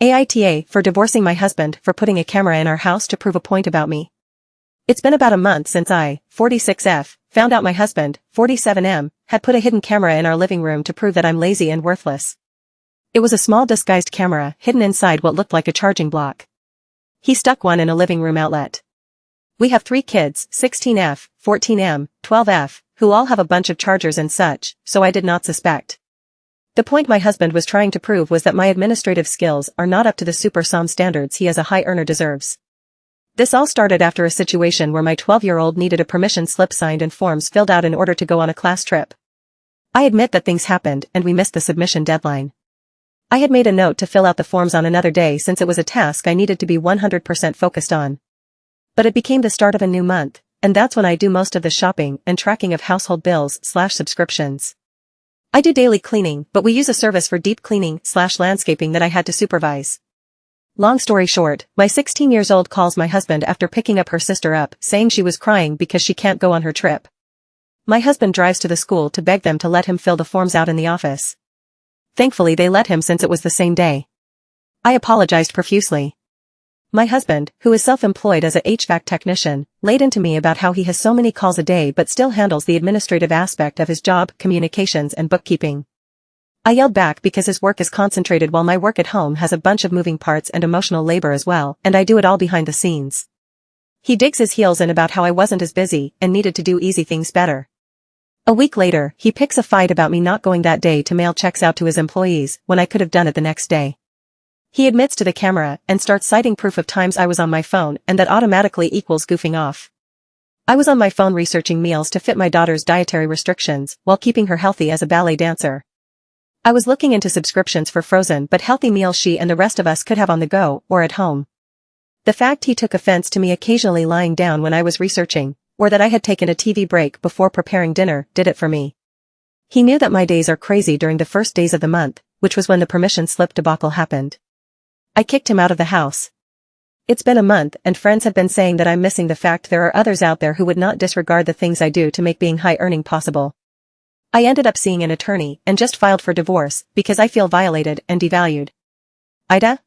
AITA for divorcing my husband for putting a camera in our house to prove a point about me. It's been about a month since I, 46F, found out my husband, 47M, had put a hidden camera in our living room to prove that I'm lazy and worthless. It was a small disguised camera hidden inside what looked like a charging block. He stuck one in a living room outlet. We have 3 kids, 16F, 14M, 12F, who all have a bunch of chargers and such, so I did not suspect. The point my husband was trying to prove was that my administrative skills are not up to the super som standards he as a high earner deserves. This all started after a situation where my 12-year-old needed a permission slip signed and forms filled out in order to go on a class trip. I admit that things happened and we missed the submission deadline. I had made a note to fill out the forms on another day since it was a task I needed to be 100% focused on. But it became the start of a new month, and that's when I do most of the shopping and tracking of household bills/subscriptions. I do daily cleaning, but we use a service for deep cleaning/landscaping that I had to supervise. Long story short, my 16-year-old calls my husband after picking up her sister up, saying she was crying because she can't go on her trip. My husband drives to the school to beg them to let him fill the forms out in the office. Thankfully they let him since it was the same day. I apologized profusely. My husband, who is self-employed as a HVAC technician, laid into me about how he has so many calls a day but still handles the administrative aspect of his job, communications and bookkeeping. I yelled back because his work is concentrated while my work at home has a bunch of moving parts and emotional labor as well, and I do it all behind the scenes. He digs his heels in about how I wasn't as busy and needed to do easy things better. A week later, he picks a fight about me not going that day to mail checks out to his employees when I could have done it the next day. He admits to the camera and starts citing proof of times I was on my phone, and that automatically equals goofing off. I was on my phone researching meals to fit my daughter's dietary restrictions while keeping her healthy as a ballet dancer. I was looking into subscriptions for frozen but healthy meals she and the rest of us could have on the go or at home. The fact he took offense to me occasionally lying down when I was researching, or that I had taken a TV break before preparing dinner, did it for me. He knew that my days are crazy during the first days of the month, which was when the permission slip debacle happened. I kicked him out of the house. It's been a month and friends have been saying that I'm missing the fact there are others out there who would not disregard the things I do to make being high earning possible. I ended up seeing an attorney and just filed for divorce because I feel violated and devalued. AITA?